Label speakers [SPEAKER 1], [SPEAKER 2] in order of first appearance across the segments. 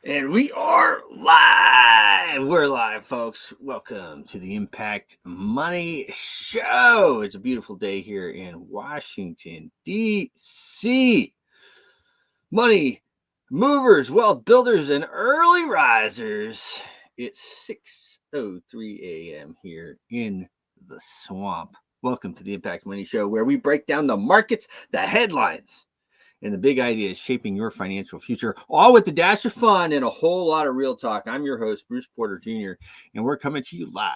[SPEAKER 1] And we are live. We're live, folks. Welcome to the Impact Money Show. It's a beautiful day here in Washington, D.C. Money movers, wealth builders, and early risers. It's 6:03 a.m. here in the swamp. Welcome to the Impact Money Show, where we break down the markets, the headlines, and the big idea is shaping your financial future, all with the dash of fun and a whole lot of real talk. I'm your host, Bruce Porter Jr., and we're coming to you live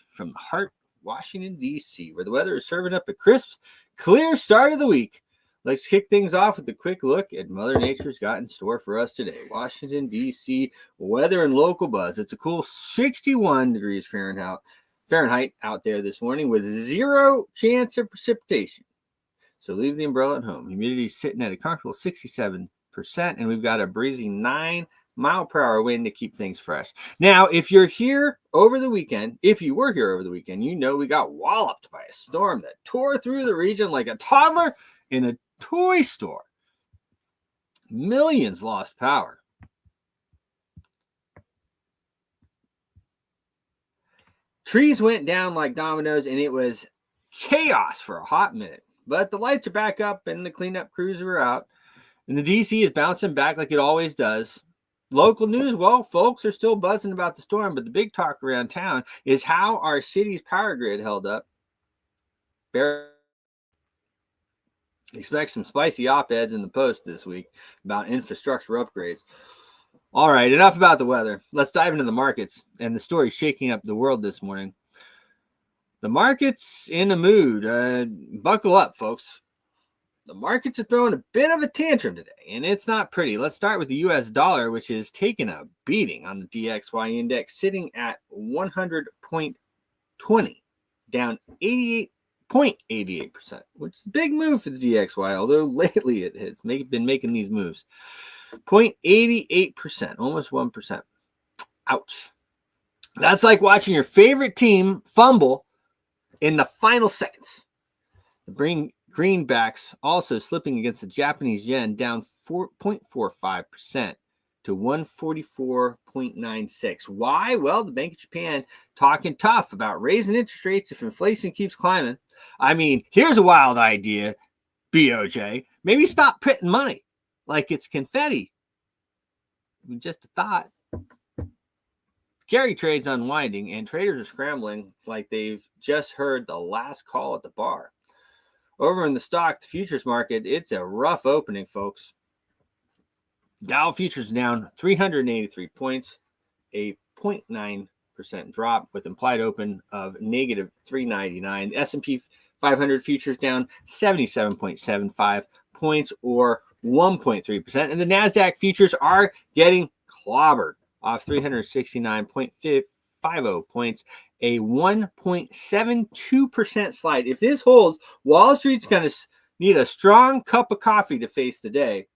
[SPEAKER 1] from the heart, Washington, D.C., where the weather is serving up a crisp, clear start of the week. Let's kick things off with a quick look at Mother Nature's got in store for us today. Washington, D.C., weather and local buzz. It's a cool 61 degrees Fahrenheit out there this morning with zero chance of precipitation. So leave the umbrella at home. Humidity is sitting at a comfortable 67%, and we've got a breezy 9-mile-per-hour wind to keep things fresh. Now, if you were here over the weekend, you know we got walloped by a storm that tore through the region like a toddler in a toy store. Millions lost power. Trees went down like dominoes, and it was chaos for a hot minute. But the lights are back up and the cleanup crews are out. And the DC is bouncing back like it always does. Local news, well, folks are still buzzing about the storm, but the big talk around town is how our city's power grid held up. Expect some spicy op-eds in the Post this week about infrastructure upgrades. All right, enough about the weather. Let's dive into the markets and the story shaking up the world this morning. The market's in a mood. Buckle up, folks. The markets are throwing a bit of a tantrum today, and it's not pretty. Let's start with the U.S. dollar, which is taking a beating on the DXY index, sitting at 100.20, down 88.88%, which is a big move for the DXY, although lately it has been making these moves. 0.88%, almost 1%. Ouch. That's like watching your favorite team fumble in the final seconds. The greenbacks also slipping against the Japanese yen, down 4.45% to 144.96. Why? Well, the Bank of Japan talking tough about raising interest rates if inflation keeps climbing. I mean, here's a wild idea, BOJ. Maybe stop printing money like it's confetti. I mean, just a thought. Carry trade's unwinding, and traders are scrambling like they've just heard the last call at the bar. Over in the stock, the futures market, it's a rough opening, folks. Dow futures down 383 points, a 0.9% drop with implied open of negative 399. The S&P 500 futures down 77.75 points or 1.3%. And the NASDAQ futures are getting clobbered off 369.50 points, a 1.72% slide. If this holds, Wall Street's going to need a strong cup of coffee to face the day.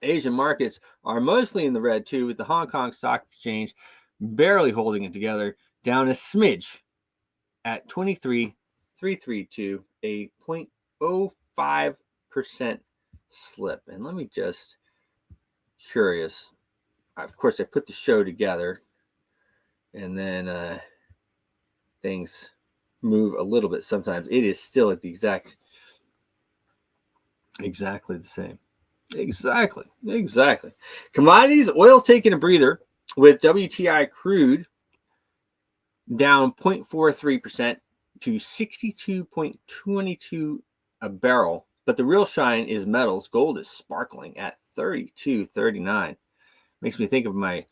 [SPEAKER 1] Asian markets are mostly in the red too, with the Hong Kong Stock Exchange barely holding it together, down a smidge at 23,332, a 0.05% slip. And let me just, curious, of course, I put the show together, and then things move a little bit. Sometimes it is still at the exactly the same. Exactly. Commodities, oil's taking a breather with WTI crude down 0.43% to 62.22 a barrel. But the real shine is metals. Gold is sparkling at 32.39. Makes me think of my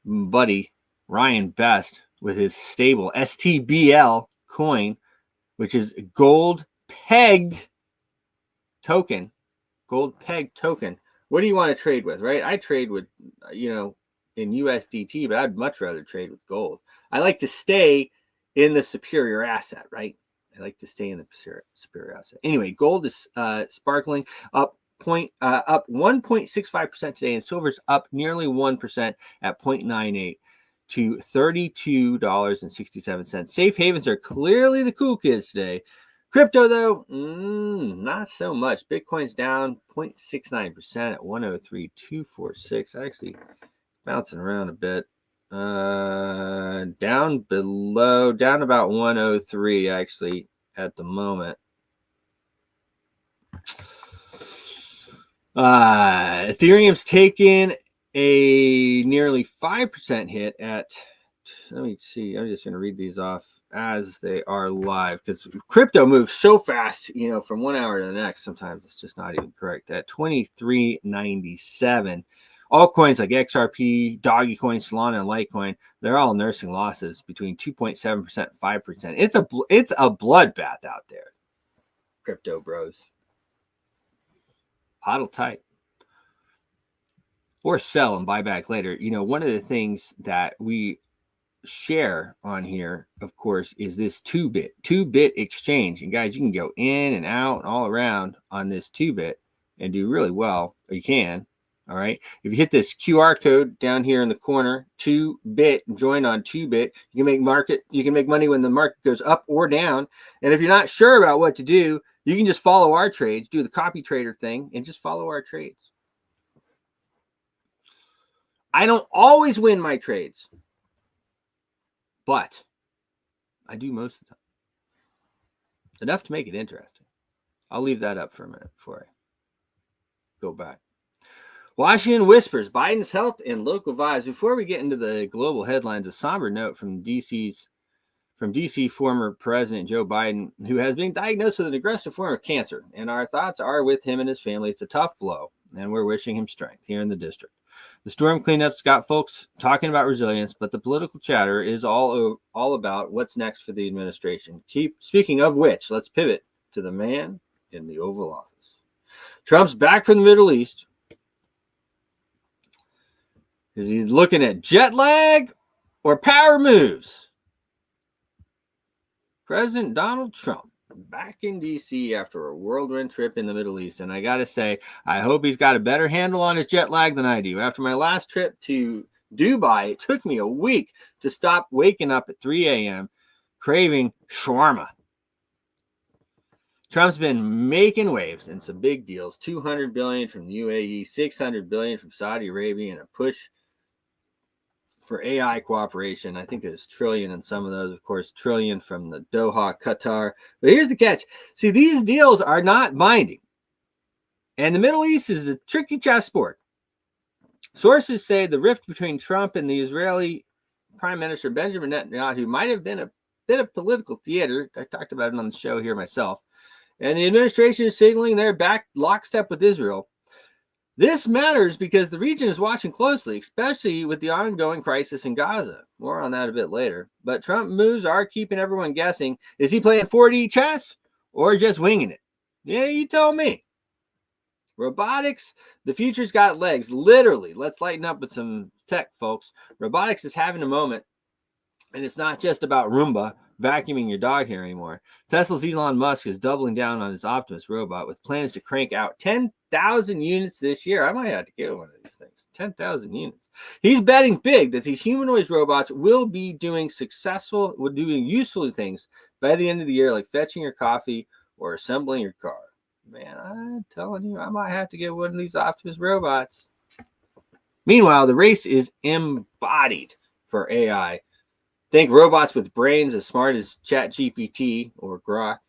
[SPEAKER 1] buddy Ryan Best with his stable STBL coin, which is gold pegged token. Gold peg token. What do you want to trade with, right? I trade with, in USDT, but I'd much rather trade with gold. I like to stay in the superior asset, right? I like to stay in the superior asset. Anyway, gold is sparkling up 1.65% today, and silver's up nearly 1% at 0.98 to $32.67. Safe havens are clearly the cool kids today. Crypto, though, not so much. Bitcoin's down 0.69% at 103,246. Actually, bouncing around a bit. Down below, down about 103 actually at the moment. Ethereum's taken a nearly 5% hit at, let me see, I'm just going to read these off as they are live because crypto moves so fast, from 1 hour to the next. Sometimes it's just not even correct. At 23.97, altcoins like XRP, Dogecoin, Solana, and Litecoin, they're all nursing losses between 2.7% and 5%. It's a bloodbath out there, crypto bros. Hodl tight. Or sell and buy back later. One of the things that we share on here, of course, is this 2-bit exchange. And guys, you can go in and out and all around on this 2-bit and do really well. Or you can. All right. If you hit this QR code down here in the corner, 2-bit, join on 2-bit, you can make money when the market goes up or down. And if you're not sure about what to do, you can just follow our trades, do the copy trader thing, and just follow our trades. I don't always win my trades, but I do most of the time. Enough to make it interesting. I'll leave that up for a minute before I go back. Washington whispers Biden's health and local vibes. Before we get into the global headlines, a somber note from DC former President Joe Biden, who has been diagnosed with an aggressive form of cancer. And our thoughts are with him and his family. It's a tough blow, and we're wishing him strength here in the district. The storm cleanup's got folks talking about resilience, but the political chatter is all about what's next for the administration. Speaking of which, let's pivot to the man in the Oval Office. Trump's back from the Middle East. Is he looking at jet lag or power moves? President Donald Trump back in D.C. after a whirlwind trip in the Middle East. And I got to say, I hope he's got a better handle on his jet lag than I do. After my last trip to Dubai, it took me a week to stop waking up at 3 a.m. craving shawarma. Trump's been making waves and some big deals. $200 billion from the UAE, $600 billion from Saudi Arabia, and a push for AI cooperation. I think there's $1 trillion in some of those, of course, $1 trillion from the Doha, Qatar. But here's the catch. See, these deals are not binding. And the Middle East is a tricky chessboard. Sources say the rift between Trump and the Israeli Prime Minister Benjamin Netanyahu might have been a bit of political theater. I talked about it on the show here myself. And the administration is signaling they're back lockstep with Israel. This matters because the region is watching closely, especially with the ongoing crisis in Gaza. More on that a bit later. But Trump moves are keeping everyone guessing. Is he playing 4D chess or just winging it? Yeah, you tell me. Robotics, the future's got legs. Literally, let's lighten up with some tech, folks. Robotics is having a moment, and it's not just about Roomba vacuuming your dog hair anymore. Tesla's Elon Musk is doubling down on his Optimus robot with plans to crank out 10,000 units this year. I might have to get one of these things. 10,000 units. He's betting big that these humanoid robots will be doing useful things by the end of the year, like fetching your coffee or assembling your car. Man, I'm telling you, I might have to get one of these Optimus robots. Meanwhile, the race is embodied for AI. Think robots with brains as smart as ChatGPT or Grok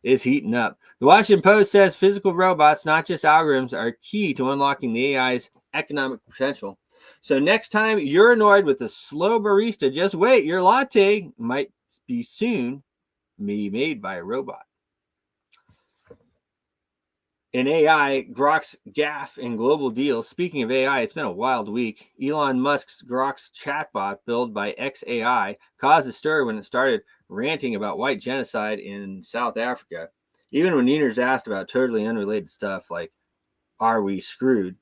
[SPEAKER 1] is heating up. The Washington Post says physical robots, not just algorithms, are key to unlocking the AI's economic potential. So next time you're annoyed with a slow barista, just wait. Your latte might be soon be made by a robot. In AI, Grok's gaffe in global deals. Speaking of AI, it's been a wild week. Elon Musk's Grok's chatbot, built by XAI, caused a stir when it started ranting about white genocide in South Africa. Even when Neeners asked about totally unrelated stuff like, are we screwed?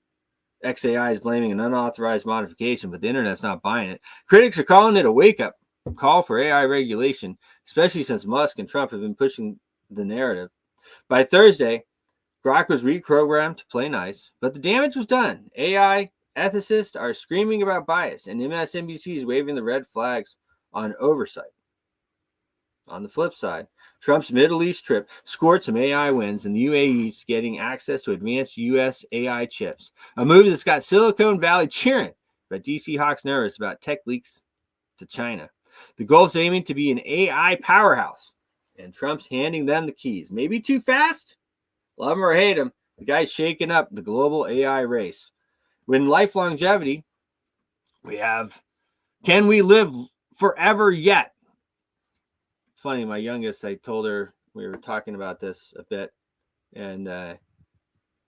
[SPEAKER 1] XAI is blaming an unauthorized modification, but the internet's not buying it. Critics are calling it a wake-up call for AI regulation, especially since Musk and Trump have been pushing the narrative. By Thursday, Grok was reprogrammed to play nice, but the damage was done. AI ethicists are screaming about bias, and MSNBC is waving the red flags on oversight. On the flip side, Trump's Middle East trip scored some AI wins, and the UAE is getting access to advanced U.S. AI chips, a move that's got Silicon Valley cheering. but DC Hawk's nervous about tech leaks to China. The Gulf's aiming to be an AI powerhouse, and Trump's handing them the keys. Maybe too fast? Love him or hate him, the guy's shaking up the global AI race. When life longevity, we have, can we live forever yet? It's funny, my youngest, I told her, we were talking about this a bit, and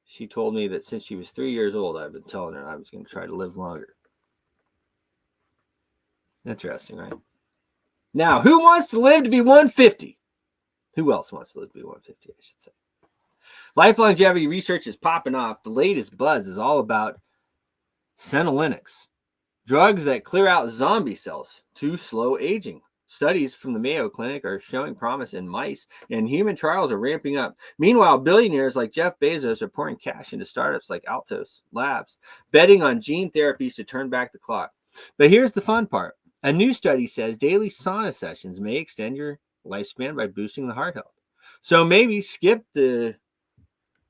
[SPEAKER 1] she told me that since she was 3 years old, I've been telling her I was going to try to live longer. Interesting, right? Now, who wants to live to be 150? Who else wants to live to be 150, I should say? Life longevity research is popping off. The latest buzz is all about senolytics, drugs that clear out zombie cells to slow aging. Studies from the Mayo Clinic are showing promise in mice, and human trials are ramping up. Meanwhile, billionaires like Jeff Bezos are pouring cash into startups like Altos Labs, betting on gene therapies to turn back the clock. But here's the fun part. A new study says daily sauna sessions may extend your lifespan by boosting the heart health. So maybe skip the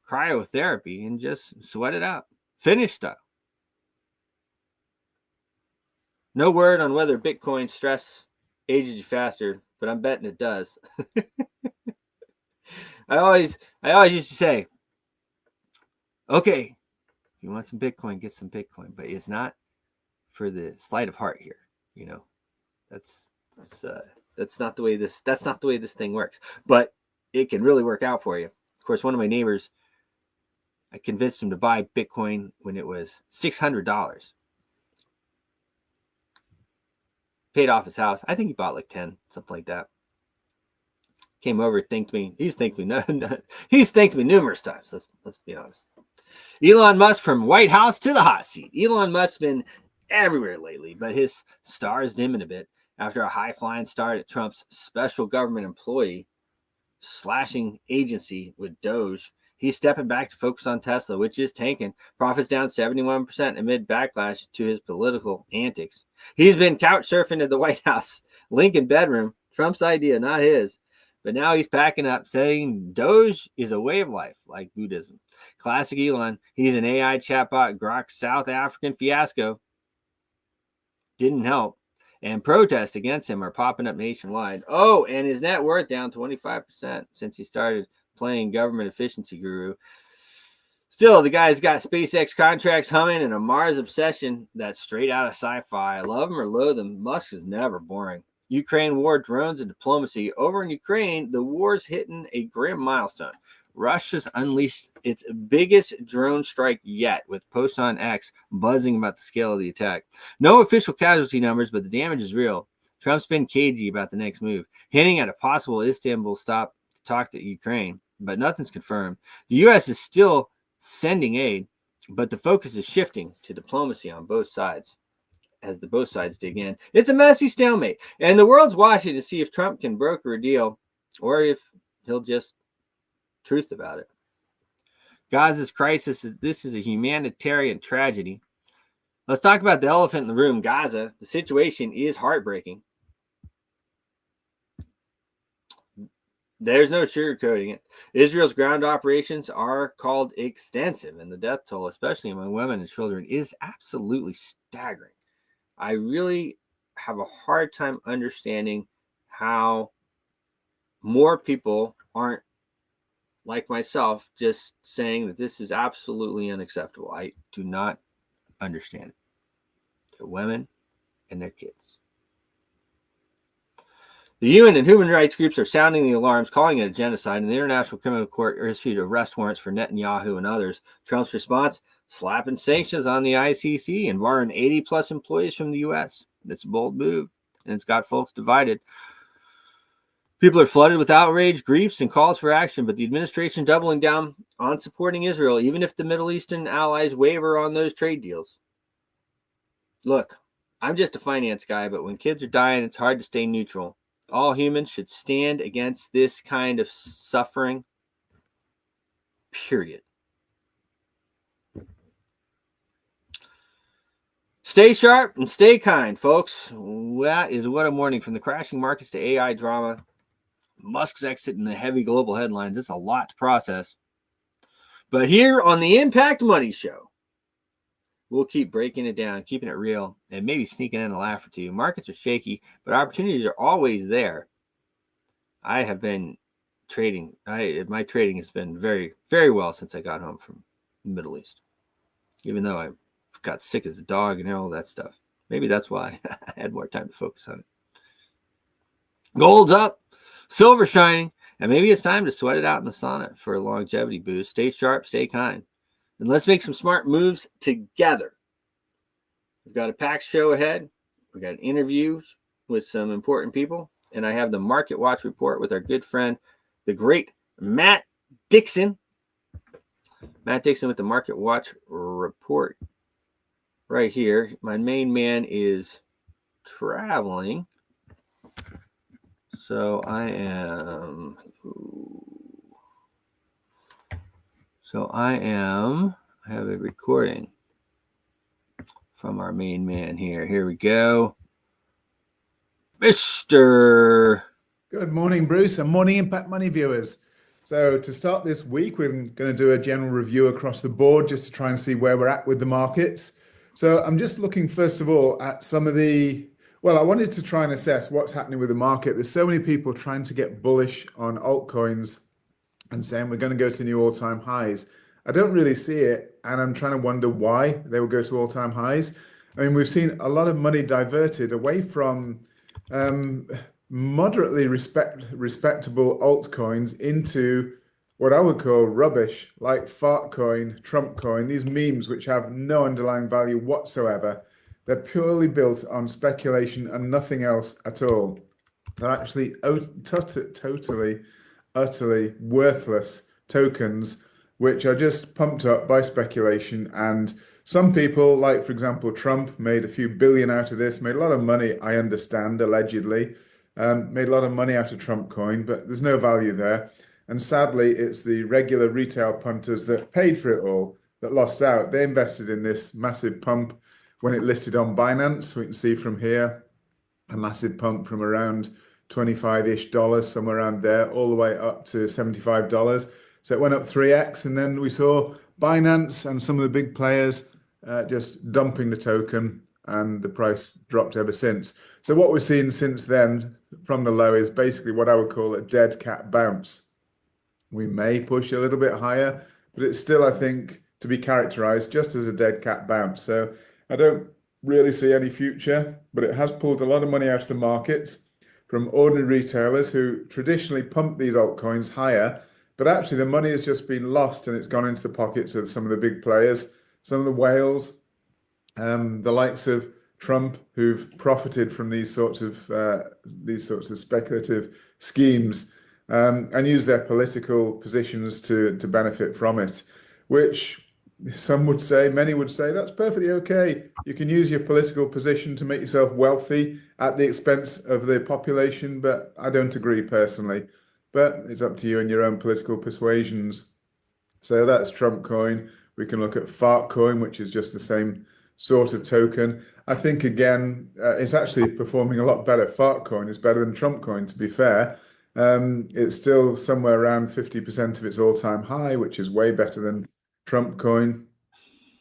[SPEAKER 1] cryotherapy and just sweat it out. Finish style. No word on whether Bitcoin stress ages you faster, but I'm betting it does. I always used to say, okay, if you want some Bitcoin, get some Bitcoin, but it's not for the sleight of heart here. You know, that's not the way this thing works. But it can really work out for you. Of course, one of my neighbors, I convinced him to buy Bitcoin when it was $600. Paid off his house. I think he bought like 10, something like that. Came over, thanked me. He's thanked me. He's thanked me numerous times. Let's be honest. Elon Musk from White House to the hot seat. Elon Musk's been everywhere lately, but his star is dimming a bit after a high-flying start at Trump's special government employee slashing agency with Doge. He's stepping back to focus on Tesla, which is tanking. Profits down 71% amid backlash to his political antics. He's been couch surfing at the White House Lincoln bedroom. Trump's idea, not his. But now he's packing up, saying Doge is a way of life, like Buddhism. Classic Elon. He's an AI chatbot. Grok's South African fiasco didn't help. And protests against him are popping up nationwide. Oh, and his net worth down 25% since he started playing government efficiency guru. Still, the guy's got SpaceX contracts humming and a Mars obsession that's straight out of sci-fi. Love him or loathe him, Musk is never boring. Ukraine war, drones, and diplomacy. Over in Ukraine, the war's hitting a grim milestone. Russia's unleashed its biggest drone strike yet, with posts on X buzzing about the scale of the attack. No official casualty numbers, but the damage is real. Trump's been cagey about the next move, hinting at a possible Istanbul stop to talk to Ukraine, but nothing's confirmed. The U.S. is still sending aid, but the focus is shifting to diplomacy on both sides as both sides dig in. It's a messy stalemate, and the world's watching to see if Trump can broker a deal or if he'll just truth about it. Gaza's crisis this is a humanitarian tragedy. Let's talk about the elephant in the room, Gaza. The situation is heartbreaking. There's no sugarcoating it. Israel's ground operations are called extensive, and the death toll, especially among women and children, is absolutely staggering. I really have a hard time understanding how more people aren't like myself, just saying that this is absolutely unacceptable. I do not understand it. The women and their kids. The UN and human rights groups are sounding the alarms, calling it a genocide, and the International Criminal Court issued arrest warrants for Netanyahu and others. Trump's response, slapping sanctions on the ICC and barring 80-plus employees from the U.S. That's a bold move, and it's got folks divided. People are flooded with outrage, griefs, and calls for action, but the administration doubling down on supporting Israel, even if the Middle Eastern allies waver on those trade deals. Look, I'm just a finance guy, but when kids are dying, it's hard to stay neutral. All humans should stand against this kind of suffering, period. Stay sharp and stay kind, folks. That is what a morning. From the crashing markets to AI drama, Musk's exit and the heavy global headlines. It's a lot to process. But here on the Impact Money Show, We'll keep breaking it down, keeping it real, and maybe sneaking in a laugh or two. Markets are shaky, but opportunities are always there. I have been trading. My trading has been very, very well since I got home from the Middle East. Even though I got sick as a dog and all that stuff. Maybe that's why I had more time to focus on it. Gold's up, silver shining, and maybe it's time to sweat it out in the sauna for a longevity boost. Stay sharp, stay kind, and let's make some smart moves together. We've got a packed show ahead. We've got interviews with some important people, and I have the Market Watch report with our good friend, the great Matt Dixon. Matt Dixon with the Market Watch report right here. My main man is traveling, so I have a recording from our main man here. Here we go. Mr.
[SPEAKER 2] Good morning, Bruce, and morning Impact Money viewers. So to start this week, we're going to do a general review across the board just to try and see where we're at with the markets. So I'm just looking, first of all, at some of I wanted to try and assess what's happening with the market. There's so many people trying to get bullish on altcoins and saying we're going to go to new all-time highs. I don't really see it, and I'm trying to wonder why they will go to all-time highs. I mean, we've seen a lot of money diverted away from moderately respectable altcoins into what I would call rubbish, like fart coin, Trump coin, these memes which have no underlying value whatsoever. They're purely built on speculation and nothing else at all. They're actually totally, utterly worthless tokens, which are just pumped up by speculation. And some people, like, for example, Trump, made a few billion out of this, made a lot of money, I understand, allegedly. Made a lot of money out of Trump coin, but there's no value there. And sadly, it's the regular retail punters that paid for it all that lost out. They invested in this massive pump when it listed on Binance. We can see from here a massive pump from around $25-ish, somewhere around there, all the way up to $75. So it went up 3x, and then we saw Binance and some of the big players just dumping the token, and the price dropped ever since. So what we've seen since then from the low is basically what I would call a dead cat bounce. We may push a little bit higher, but it's still, I think, to be characterized just as a dead cat bounce. So I don't really see any future, but it has pulled a lot of money out of the market from ordinary retailers who traditionally pump these altcoins higher, but actually the money has just been lost and it's gone into the pockets of some of the big players, some of the whales, the likes of Trump, who've profited from these sorts of speculative schemes, and use their political positions to benefit from it, which some would say, many would say, that's perfectly okay. You can use your political position to make yourself wealthy at the expense of the population, but I don't agree personally. But it's up to you and your own political persuasions. So that's Trump coin. We can look at fart coin, which is just the same sort of token. I think, again, it's actually performing a lot better. Fart coin is better than Trump coin, to be fair. It's still somewhere around 50% of its all-time high, which is way better than Trump coin.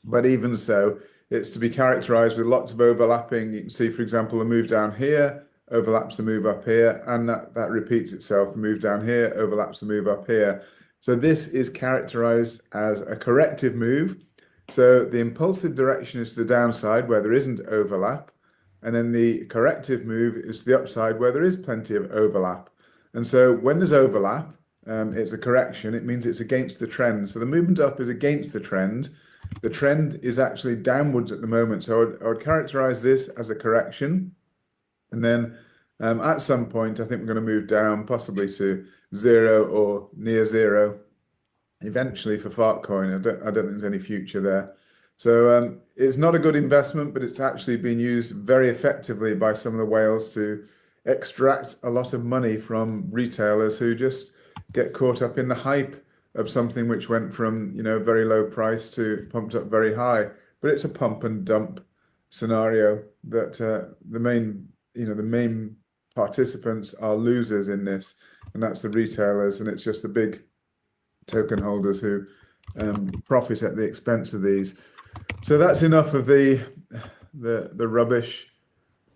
[SPEAKER 2] But even so, it's to be characterized with lots of overlapping. You can see, for example, the move down here overlaps the move up here, and that repeats itself. The move down here overlaps the move up here. So this is characterized as a corrective move. So the impulsive direction is to the downside where there isn't overlap, and then the corrective move is to the upside where there is plenty of overlap. And so when there's overlap, it's a correction. It means it's against the trend. So the movement up is against the trend. The trend is actually downwards at the moment. So I would characterize this as a correction. And then at some point, I think we're going to move down possibly to zero or near zero eventually for Fartcoin. I don't think there's any future there. So it's not a good investment, but it's actually been used very effectively by some of the whales to extract a lot of money from retailers who just get caught up in the hype of something which went from, very low price to pumped up very high. But it's a pump and dump scenario that the main participants are losers in this, and that's the retailers, and it's just the big token holders who profit at the expense of these. So that's enough of the rubbish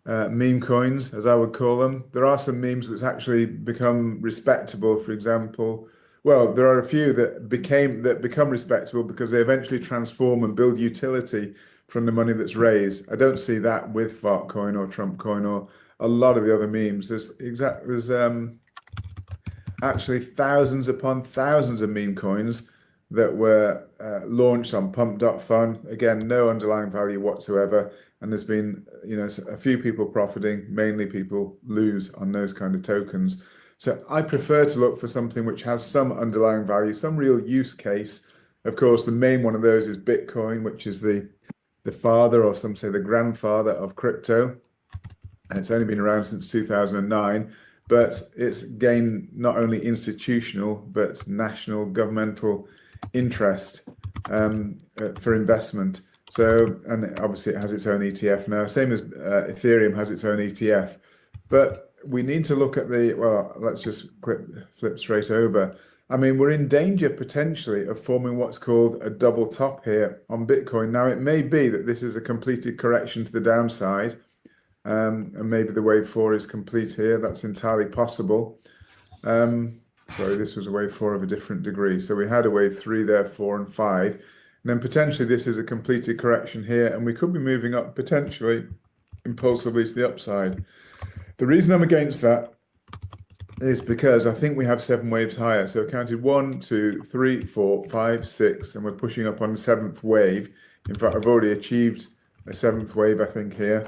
[SPEAKER 2] meme coins, as I would call them. There are some memes which actually become respectable. For example, well, there are a few that become respectable because they eventually transform and build utility from the money that's raised. I don't see that with Fart Coin or Trump Coin or a lot of the other memes. There's actually thousands upon thousands of meme coins that were launched on Pump.fun. Again, no underlying value whatsoever. And there's been, a few people profiting, mainly people lose on those kind of tokens. So I prefer to look for something which has some underlying value, some real use case. Of course, the main one of those is Bitcoin, which is the father, or some say the grandfather of crypto. And it's only been around since 2009, but it's gained not only institutional, but national governmental interest for investment. So, and obviously it has its own ETF now, same as Ethereum has its own ETF. But we need to look at let's just flip straight over. I mean, we're in danger potentially of forming what's called a double top here on Bitcoin. Now, it may be that this is a completed correction to the downside, and maybe the wave 4 is complete here. That's entirely possible. Sorry, this was a wave 4 of a different degree. So we had a wave 3 there, 4 and 5. And then potentially this is a completed correction here, and we could be moving up potentially impulsively to the upside. The reason I'm against that is because I think we have 7 waves higher. So I counted 1, 2, 3, 4, 5, 6, and we're pushing up on the 7th wave. In fact, I've already achieved a 7th wave, I think, here.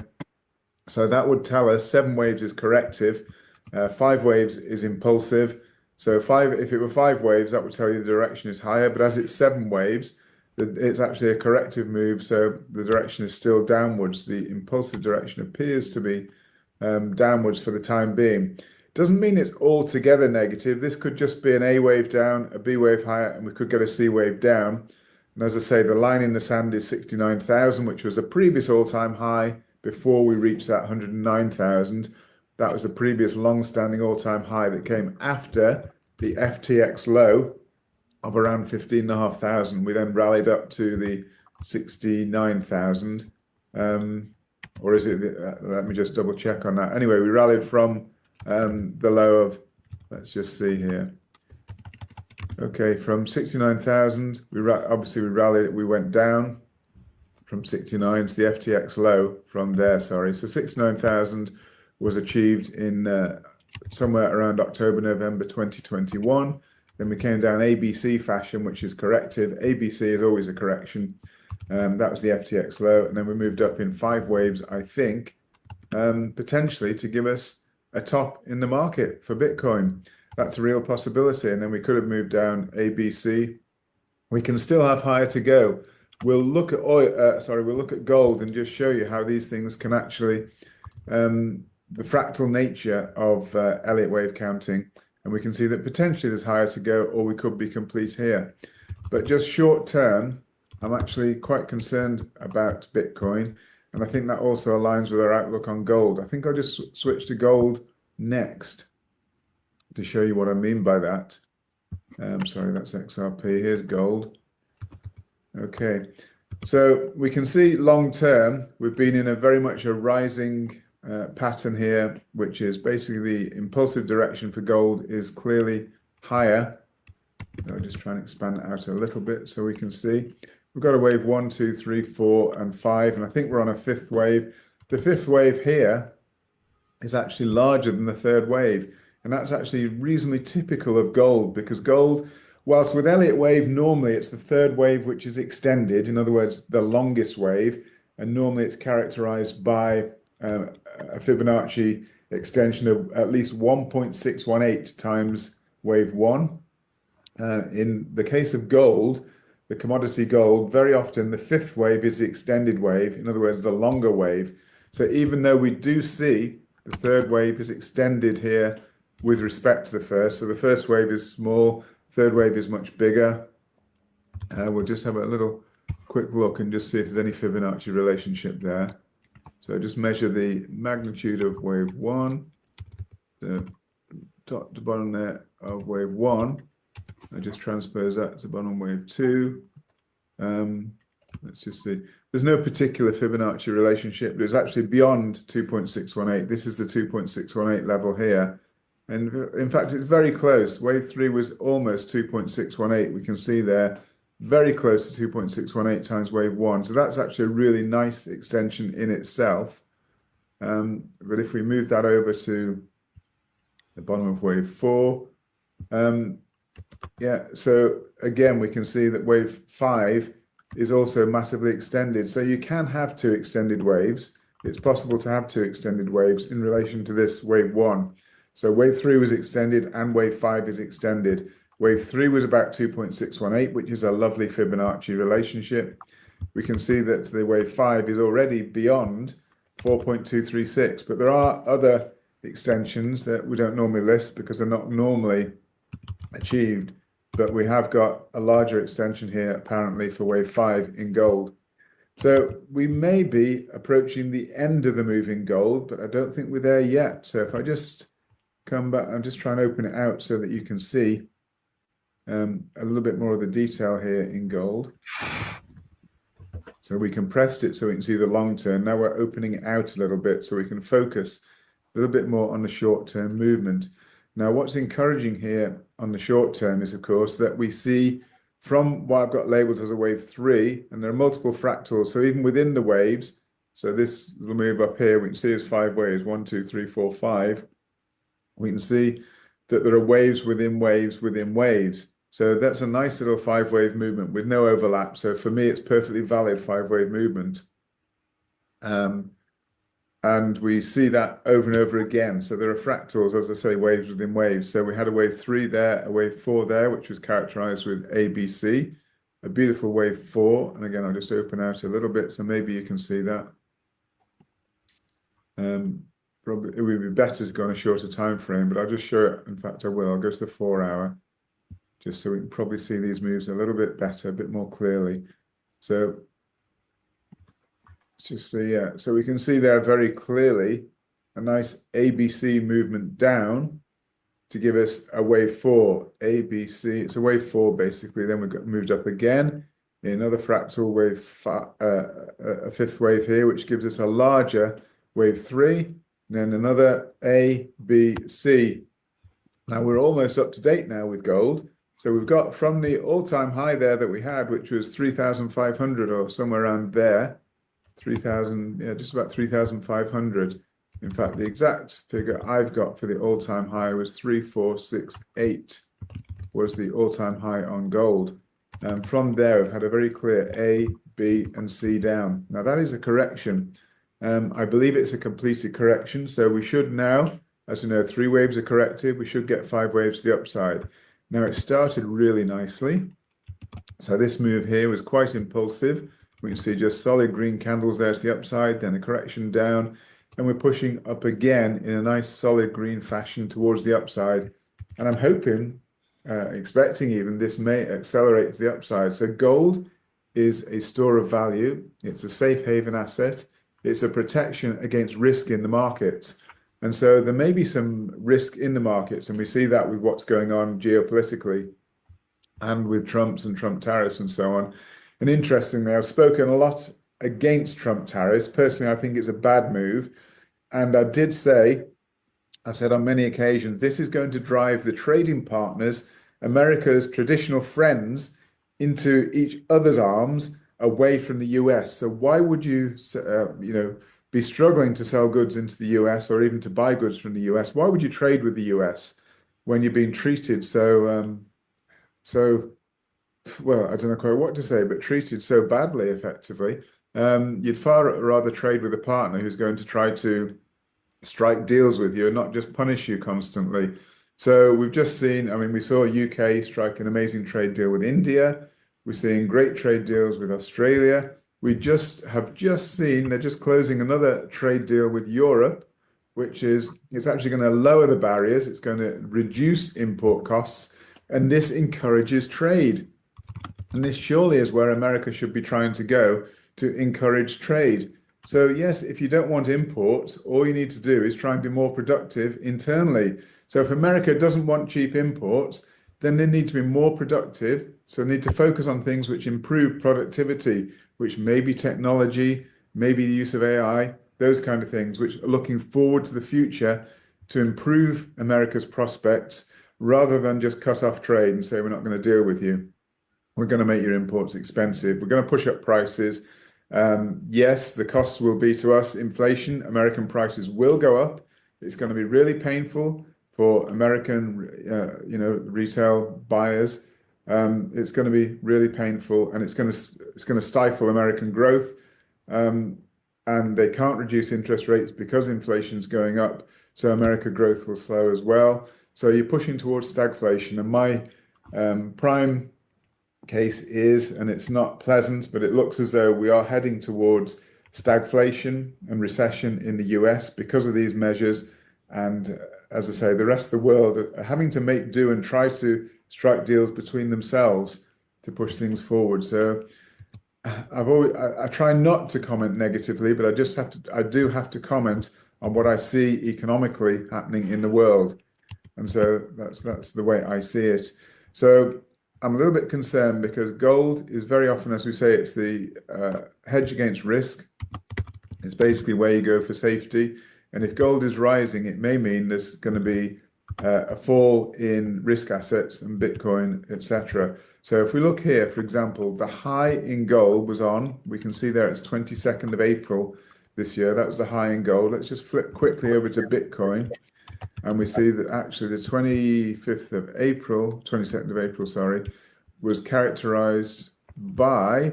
[SPEAKER 2] So that would tell us 7 waves is corrective, 5 waves is impulsive. So if it were 5 waves, that would tell you the direction is higher. But as it's 7 waves, it's actually a corrective move. So the direction is still downwards. The impulsive direction appears to be downwards for the time being. Doesn't mean it's altogether negative. This could just be an A wave down, a B wave higher, and we could get a C wave down. And as I say, the line in the sand is 69,000, which was a previous all-time high before we reached that 109,000. That was the previous long-standing all-time high that came after the FTX low of around 15,500. We then rallied up to the 69,000. Or is it, let me just double check on that. Anyway, we rallied from the low of, let's just see here. Okay, from 69,000, we rallied, we went down from 69 to the FTX low from there, sorry. So 69,000 was achieved in somewhere around October, November 2021. Then we came down ABC fashion, which is corrective. ABC is always a correction. That was the FTX low. And then we moved up in 5 waves, I think, potentially to give us a top in the market for Bitcoin. That's a real possibility. And then we could have moved down ABC. We can still have higher to go. We'll look at we'll look at gold and just show you how these things can actually, the fractal nature of Elliott wave counting. And we can see that potentially there's higher to go, or we could be complete here. But just short term, I'm actually quite concerned about Bitcoin. And I think that also aligns with our outlook on gold. I think I'll just switch to gold next to show you what I mean by that. Sorry, that's XRP. Here's gold. Okay, so we can see long term, we've been in a very much a rising pattern here, which is basically the impulsive direction for gold is clearly higher. I'll just try and expand it out a little bit so we can see. We've got a wave 1, 2, 3, 4, and 5, and I think we're on a 5th wave. The 5th wave here is actually larger than the 3rd wave, and that's actually reasonably typical of gold, because gold, whilst with Elliott wave, normally it's the 3rd wave which is extended, in other words, the longest wave, and normally it's characterized by a Fibonacci extension of at least 1.618 times wave 1. In the case of gold, the commodity gold, very often the 5th wave is the extended wave, in other words, the longer wave. So even though we do see the 3rd wave is extended here with respect to the 1st, so the 1st wave is small, 3rd wave is much bigger. We'll just have a little quick look and just see if there's any Fibonacci relationship there. So just measure the magnitude of wave 1, the top to bottom there of wave 1. I just transpose that to bottom wave 2. Let's just see. There's no particular Fibonacci relationship, but it's actually beyond 2.618. This is the 2.618 level here. And in fact, it's very close. Wave 3 was almost 2.618. We can see there, very close to 2.618 times wave 1. So that's actually a really nice extension in itself. But if we move that over to the bottom of wave 4, yeah, so again, we can see that wave 5 is also massively extended. So you can have two extended waves. It's possible to have two extended waves in relation to this wave 1. So wave 3 was extended and wave 5 is extended. Wave 3 was about 2.618, which is a lovely Fibonacci relationship. We can see that the wave 5 is already beyond 4.236, but there are other extensions that we don't normally list because they're not normally achieved, but we have got a larger extension here apparently for wave 5 in gold. So we may be approaching the end of the move in gold, but I don't think we're there yet. So if I just come back, I'm just trying to open it out so that you can see a little bit more of the detail here in gold. So we compressed it so we can see the long term. Now we're opening it out a little bit so we can focus a little bit more on the short term movement. Now, what's encouraging here on the short term is, of course, that we see from what I've got labeled as a wave 3, and there are multiple fractals. So even within the waves, so this little move up here, we can see as 5 waves, 1, 2, 3, 4, 5. We can see that there are waves within waves within waves. So that's a nice little 5-wave movement with no overlap. So for me, it's perfectly valid 5-wave movement. And we see that over and over again. So there are fractals, as I say, waves within waves. So we had a wave 3 there, a wave 4 there, which was characterized with ABC, a beautiful wave 4. And again, I'll just open out a little bit so maybe you can see that. Probably it would be better to go on a shorter time frame, but I'll just show it. In fact, I will. I'll go to the 4-hour, just so we can probably see these moves a little bit better, a bit more clearly. So let's just see, yeah. So we can see there very clearly a nice ABC movement down to give us a wave 4, ABC. It's a wave 4 basically. Then we got moved up again, another fractal wave, a 5th wave here, which gives us a larger wave 3. And then another A, B, C. Now we're almost up to date now with gold. So we've got from the all-time high there that we had, which was 3,500 or somewhere around there, 3,000, yeah, just about 3,500. In fact, the exact figure I've got for the all-time high was 3,468 was the all-time high on gold. And from there, we've had a very clear A, B, and C down. Now that is a correction. I believe it's a completed correction. So we should now, as you know, 3 waves are corrected. We should get 5 waves to the upside. Now it started really nicely. So this move here was quite impulsive. We can see just solid green candles there to the upside, then a correction down, and we're pushing up again in a nice solid green fashion towards the upside. And I'm hoping, expecting even, this may accelerate to the upside. So gold is a store of value. It's a safe haven asset. It's a protection against risk in the markets. And so there may be some risk in the markets, and we see that with what's going on geopolitically and with Trump's and Trump tariffs and so on. And interestingly, I've spoken a lot against Trump tariffs. Personally, I think it's a bad move. And I did say, I've said on many occasions, this is going to drive the trading partners, America's traditional friends, into each other's arms away from the US. So why would you, be struggling to sell goods into the US or even to buy goods from the US? Why would you trade with the US when you're being treated well, I don't know quite what to say, but treated so badly, effectively? You'd far rather trade with a partner who's going to try to strike deals with you and not just punish you constantly. So we've just seen, we saw UK strike an amazing trade deal with India. We're seeing great trade deals with Australia. We have just seen they're just closing another trade deal with Europe, which is, it's actually going to lower the barriers. It's going to reduce import costs, and this encourages trade. And this surely is where America should be trying to go, to encourage trade. So yes, if you don't want imports, all you need to do is try and be more productive internally. So if America doesn't want cheap imports, then they need to be more productive. So they need to focus on things which improve productivity, which may be technology, maybe the use of AI, those kind of things, which are looking forward to the future to improve America's prospects rather than just cut off trade and say, we're not going to deal with you. We're going to make your imports expensive. We're going to push up prices. Yes, the costs will be to us inflation. American prices will go up. It's going to be really painful for American, retail buyers. It's going to be really painful, and it's going to stifle American growth. And they can't reduce interest rates because inflation's going up. So America growth will slow as well. So you're pushing towards stagflation. And my prime case is, and it's not pleasant, but it looks as though we are heading towards stagflation and recession in the US because of these measures. And as I say, the rest of the world are having to make do and try to strike deals between themselves to push things forward. So I try not to comment negatively, but I do have to comment on what I see economically happening in the world. And so that's the way I see it. So I'm a little bit concerned because gold is very often, as we say, it's the hedge against risk. It's basically where you go for safety. And if gold is rising, it may mean there's going to be a fall in risk assets and Bitcoin, etc. So if we look here, for example, the high in gold was on, we can see there it's 22nd of April this year. That was the high in gold. Let's just flip quickly over to Bitcoin. And we see that actually the 25th of April, 22nd of April, sorry, was characterized by,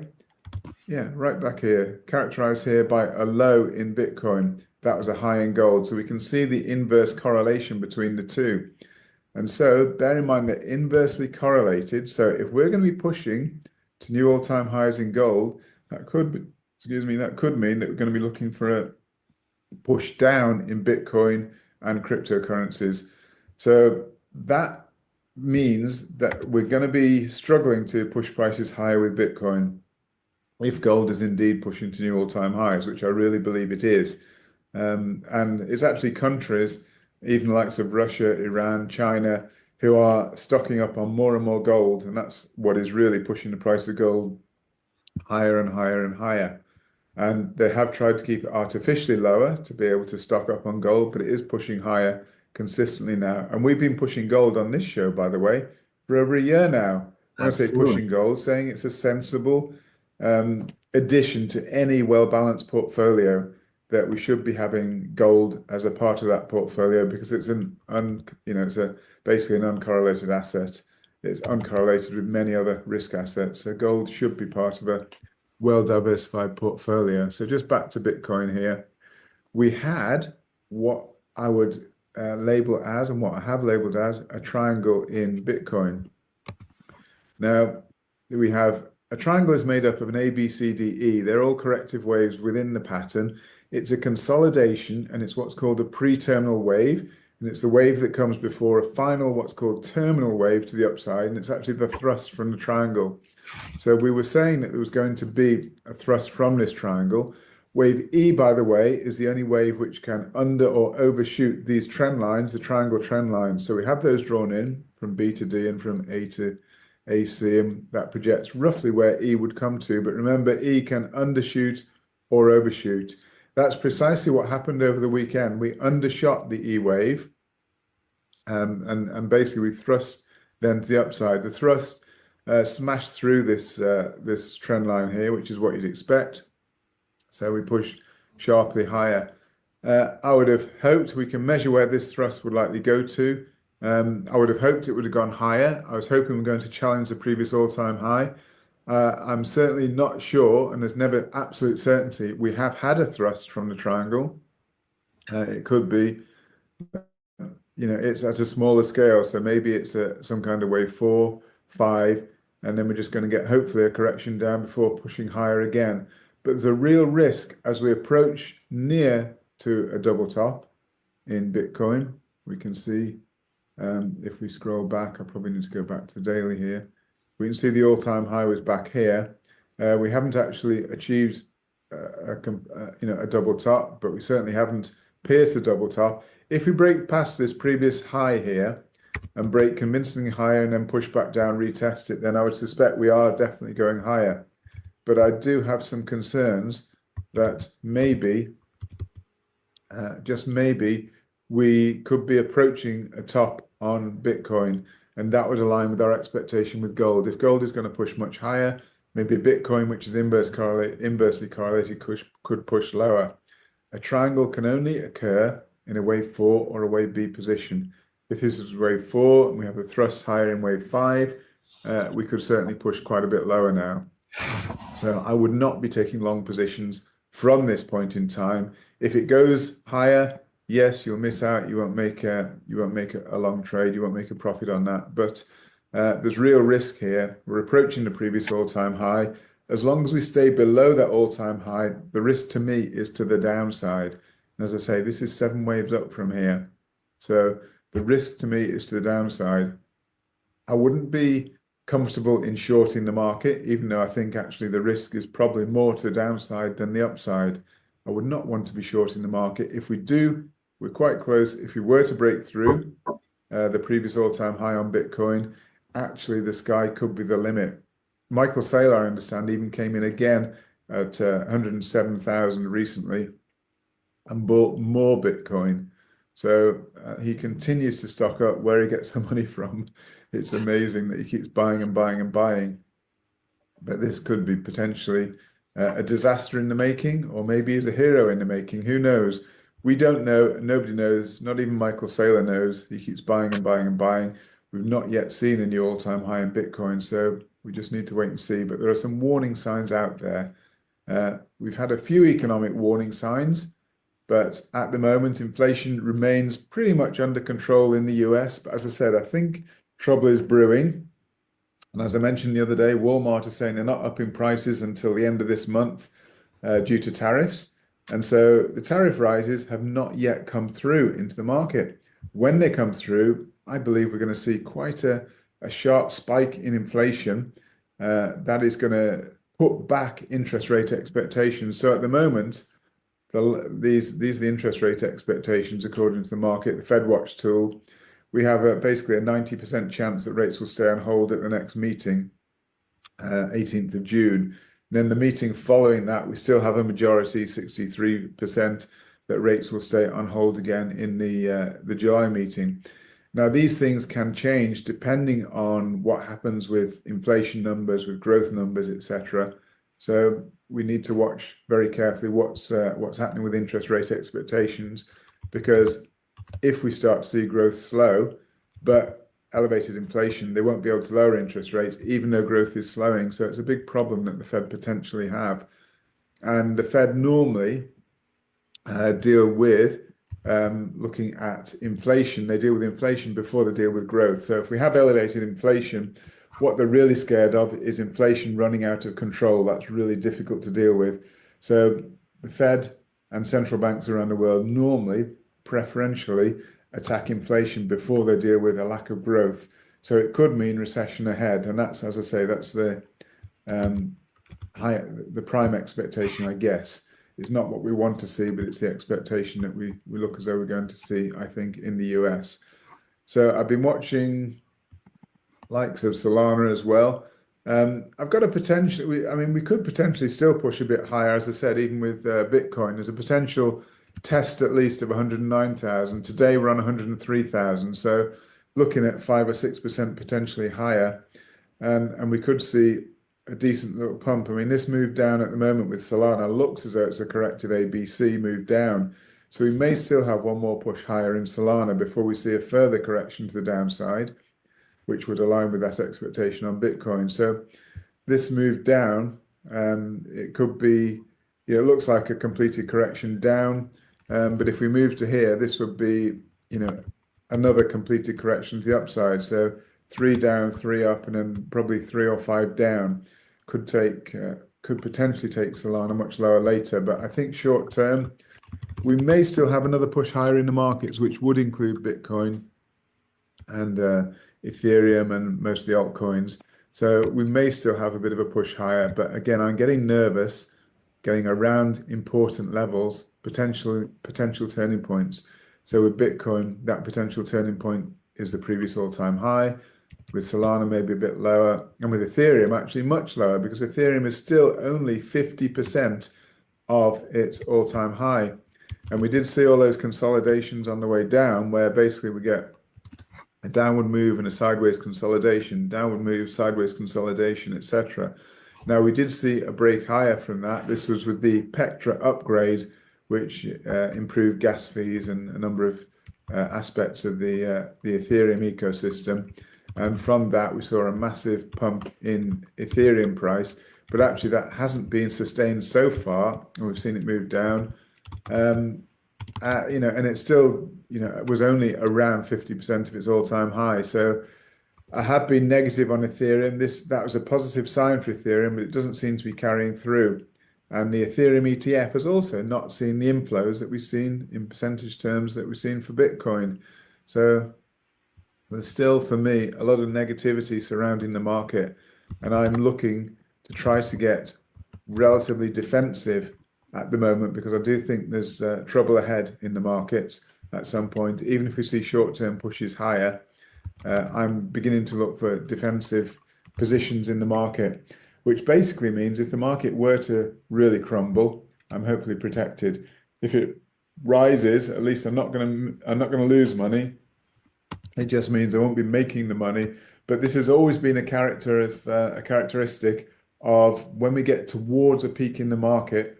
[SPEAKER 2] right back here, characterized here by a low in Bitcoin. That was a high in gold. So we can see the inverse correlation between the two. And so bear in mind they're inversely correlated. So if we're going to be pushing to new all-time highs in gold, that could mean that we're going to be looking for a push down in Bitcoin and cryptocurrencies. So that means that we're going to be struggling to push prices higher with Bitcoin if gold is indeed pushing to new all-time highs, which I really believe it is. And it's actually countries, even the likes of Russia, Iran, China, who are stocking up on more and more gold. And that's what is really pushing the price of gold higher and higher and higher. And they have tried to keep it artificially lower to be able to stock up on gold, but it is pushing higher consistently now. And we've been pushing gold on this show, by the way, for over a year now. When I say pushing gold, saying it's a sensible addition to any well-balanced portfolio, that we should be having gold as a part of that portfolio because it's basically an uncorrelated asset. It's uncorrelated with many other risk assets. So gold should be part of a well-diversified portfolio. So just back to Bitcoin here. We had what I would label as, and what I have labeled as, a triangle in Bitcoin. Now, we have a triangle is made up of an A, B, C, D, E. They're all corrective waves within the pattern. It's a consolidation, and it's what's called a pre-terminal wave. And it's the wave that comes before a final, what's called terminal wave to the upside. And it's actually the thrust from the triangle. So we were saying that there was going to be a thrust from this triangle. Wave E, by the way, is the only wave which can under or overshoot these trend lines, the triangle trend lines. So we have those drawn in from B to D and from A to AC, and that projects roughly where E would come to. But remember, E can undershoot or overshoot. That's precisely what happened over the weekend. We undershot the E wave, and basically we thrust then to the upside. The thrust smashed through this trend line here, which is what you'd expect. So we pushed sharply higher. I would have hoped we can measure where this thrust would likely go to. I would have hoped it would have gone higher. I was hoping we were going to challenge the previous all-time high. I'm certainly not sure, and there's never absolute certainty. We have had a thrust from the triangle. It could be, it's at a smaller scale. So maybe it's some kind of wave 4, 5, and then we're just going to get hopefully a correction down before pushing higher again. But there's a real risk as we approach near to a double top in Bitcoin. We can see if we scroll back, I probably need to go back to the daily here. We can see the all-time high was back here. We haven't actually achieved a double top, but we certainly haven't pierced the double top. If we break past this previous high here, and break convincingly higher and then push back down, retest it, then I would suspect we are definitely going higher. But I do have some concerns that maybe, just maybe, we could be approaching a top on Bitcoin, and that would align with our expectation with gold. If gold is going to push much higher, maybe Bitcoin, which is inversely correlated, could push lower. A triangle can only occur in a wave 4 or a wave B position. If this is wave 4 and we have a thrust higher in wave 5, we could certainly push quite a bit lower now. So I would not be taking long positions from this point in time. If it goes higher, yes, you'll miss out. You won't make a long trade. You won't make a profit on that. But there's real risk here. We're approaching the previous all-time high. As long as we stay below that all-time high, the risk to me is to the downside. And as I say, this is 7 waves up from here. So the risk to me is to the downside. I wouldn't be comfortable in shorting the market, even though I think actually the risk is probably more to the downside than the upside. I would not want to be shorting the market. If we do, we're quite close. If we were to break through the previous all-time high on Bitcoin, actually the sky could be the limit. Michael Saylor, I understand, even came in again at 107,000 recently and bought more Bitcoin. So he continues to stock up. Where he gets the money from, it's amazing that he keeps buying and buying and buying. But this could be potentially a disaster in the making, or maybe he's a hero in the making. Who knows? We don't know. Nobody knows. Not even Michael Saylor knows. He keeps buying and buying and buying. We've not yet seen a new all-time high in Bitcoin, so we just need to wait and see. But there are some warning signs out there. We've had a few economic warning signs, but at the moment, inflation remains pretty much under control in the US. But as I said, I think trouble is brewing. And as I mentioned the other day, Walmart is saying they're not upping prices until the end of this month due to tariffs. And so the tariff rises have not yet come through into the market. When they come through, I believe we're going to see quite a sharp spike in inflation that is going to put back interest rate expectations. So at the moment, these are the interest rate expectations according to the market, the Fed Watch tool. We have basically a 90% chance that rates will stay on hold at the next meeting, 18th of June. And then the meeting following that, we still have a majority, 63%, that rates will stay on hold again in the July meeting. Now, these things can change depending on what happens with inflation numbers, with growth numbers, etc. So we need to watch very carefully what's happening with interest rate expectations, because if we start to see growth slow, but elevated inflation, they won't be able to lower interest rates, even though growth is slowing. So it's a big problem that the Fed potentially have. And the Fed normally deal with looking at inflation. They deal with inflation before they deal with growth. So if we have elevated inflation, what they're really scared of is inflation running out of control. That's really difficult to deal with. So the Fed and central banks around the world normally preferentially attack inflation before they deal with a lack of growth. So it could mean recession ahead. And that's, as I say, that's the prime expectation, I guess. It's not what we want to see, but it's the expectation that we look as though we're going to see, I think, in the US. So I've been watching likes of Solana as well. I've got a potential, we could potentially still push a bit higher, as I said, even with Bitcoin. There's a potential test at least of 109,000. Today we're on 103,000. So looking at 5 or 6% potentially higher. And we could see a decent little pump. I mean, this move down at the moment with Solana looks as though it's a corrective ABC move down. So we may still have one more push higher in Solana before we see a further correction to the downside, which would align with that expectation on Bitcoin. So this move down, it could be, it looks like a completed correction down. But if we move to here, this would be, another completed correction to the upside. So 3 down, 3 up, and then probably 3 or 5 down could potentially take Solana much lower later. But I think short term, we may still have another push higher in the markets, which would include Bitcoin and Ethereum and most of the altcoins. So we may still have a bit of a push higher. But again, I'm getting nervous getting around important levels, potential turning points. So with Bitcoin, that potential turning point is the previous all-time high. With Solana maybe a bit lower, and with Ethereum actually much lower, because Ethereum is still only 50% of its all-time high. And we did see all those consolidations on the way down, where basically we get a downward move and a sideways consolidation, downward move, sideways consolidation, etc. Now, we did see a break higher from that. This was with the Petra upgrade, which improved gas fees and a number of aspects of the Ethereum ecosystem. And from that, we saw a massive pump in Ethereum price, but actually that hasn't been sustained so far. And we've seen it move down. And it still, was only around 50% of its all-time high. So I have been negative on Ethereum. That was a positive sign for Ethereum, but it doesn't seem to be carrying through. And the Ethereum ETF has also not seen the inflows that we've seen in percentage terms that we've seen for Bitcoin. So there's still, for me, a lot of negativity surrounding the market, and I'm looking to try to get relatively defensive at the moment, because I do think there's trouble ahead in the markets at some point. Even if we see short-term pushes higher, I'm beginning to look for defensive positions in the market, which basically means if the market were to really crumble, I'm hopefully protected. If it rises, at least I'm not going to lose money. It just means I won't be making the money. But this has always been a characteristic of when we get towards a peak in the market.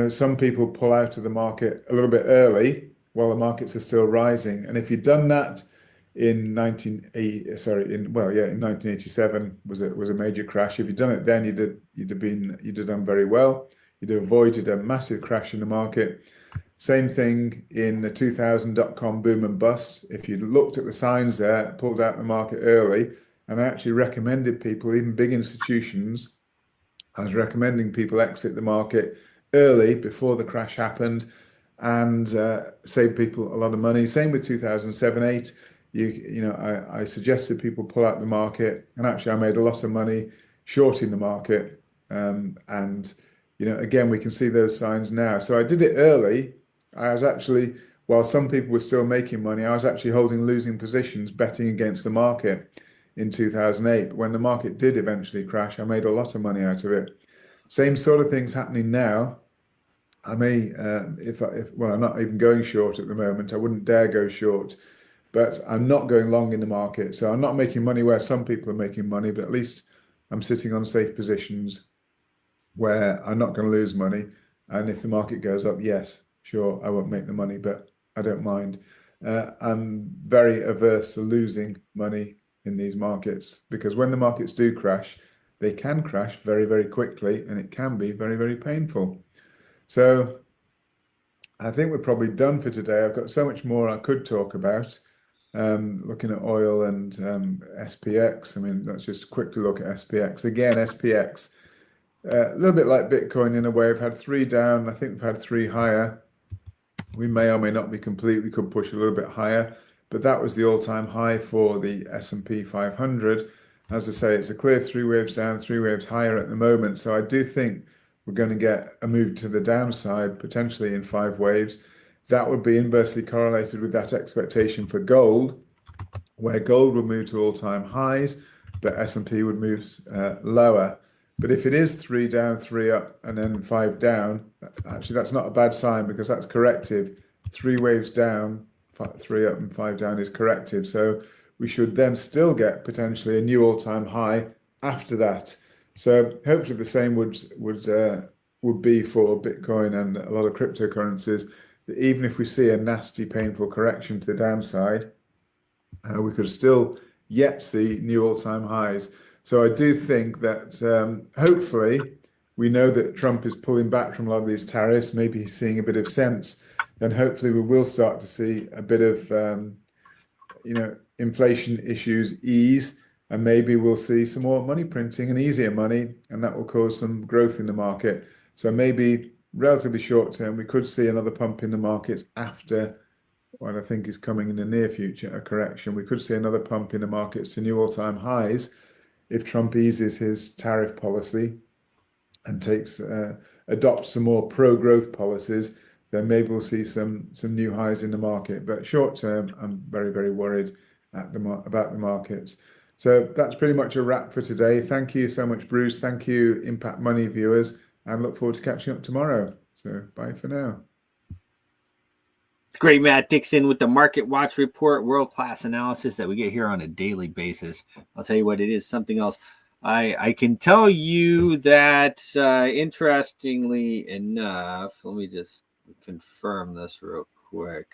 [SPEAKER 2] Some people pull out of the market a little bit early while the markets are still rising. And if you'd done that in 1987 was a major crash. If you'd done it then, you'd have done very well. You'd have avoided a massive crash in the market. Same thing in the 2000 dot-com boom and bust. If you'd looked at the signs there, pulled out the market early, and I actually recommended people, even big institutions, I was recommending people exit the market early before the crash happened and save people a lot of money. Same with 2007-8. I suggested people pull out the market, and actually I made a lot of money shorting the market. Again, we can see those signs now. So I did it early. I was actually, while some people were still making money, I was actually holding losing positions, betting against the market in 2008. But when the market did eventually crash, I made a lot of money out of it. Same sort of things happening now. I may, I'm not even going short at the moment. I wouldn't dare go short, but I'm not going long in the market. So I'm not making money where some people are making money, but at least I'm sitting on safe positions where I'm not going to lose money. And if the market goes up, yes, sure, I won't make the money, but I don't mind. I'm very averse to losing money in these markets, because when the markets do crash, they can crash very, very quickly, and it can be very, very painful. So I think we're probably done for today. I've got so much more I could talk about. Looking at oil and SPX. I mean, let's just quickly look at SPX. Again, SPX, a little bit like Bitcoin in a way. We've had 3 down. I think we've had 3 higher. We may or may not be complete. We could push a little bit higher, but that was the all-time high for the S&P 500. As I say, it's a clear 3 waves down, 3 waves higher at the moment. So I do think we're going to get a move to the downside, potentially in 5 waves. That would be inversely correlated with that expectation for gold, where gold would move to all-time highs, but S&P would move lower. But if it is 3 down, 3 up, and then 5 down, actually that's not a bad sign, because that's corrective. 3 waves down, 3 up and 5 down is corrective. So we should then still get potentially a new all-time high after that. So hopefully the same would be for Bitcoin and a lot of cryptocurrencies, that even if we see a nasty, painful correction to the downside, we could still yet see new all-time highs. So I do think that hopefully we know that Trump is pulling back from a lot of these tariffs. Maybe he's seeing a bit of sense. Then hopefully we will start to see a bit of inflation issues ease, and maybe we'll see some more money printing and easier money, and that will cause some growth in the market. So maybe relatively short term, we could see another pump in the markets after what I think is coming in the near future, a correction. We could see another pump in the markets to new all-time highs if Trump eases his tariff policy and adopts some more pro-growth policies. Then maybe we'll see some new highs in the market. But short term, I'm very, very worried. about the markets. So that's pretty much a wrap for today. Thank you so much, Bruce. Thank you, Impact Money viewers, and look forward to catching up tomorrow. So bye for now.
[SPEAKER 1] Great, Matt Dixon with the Market Watch Report, world-class analysis that we get here on a daily basis. I'll tell you what, it is something else. I can tell you that, interestingly enough, let me just confirm this real quick.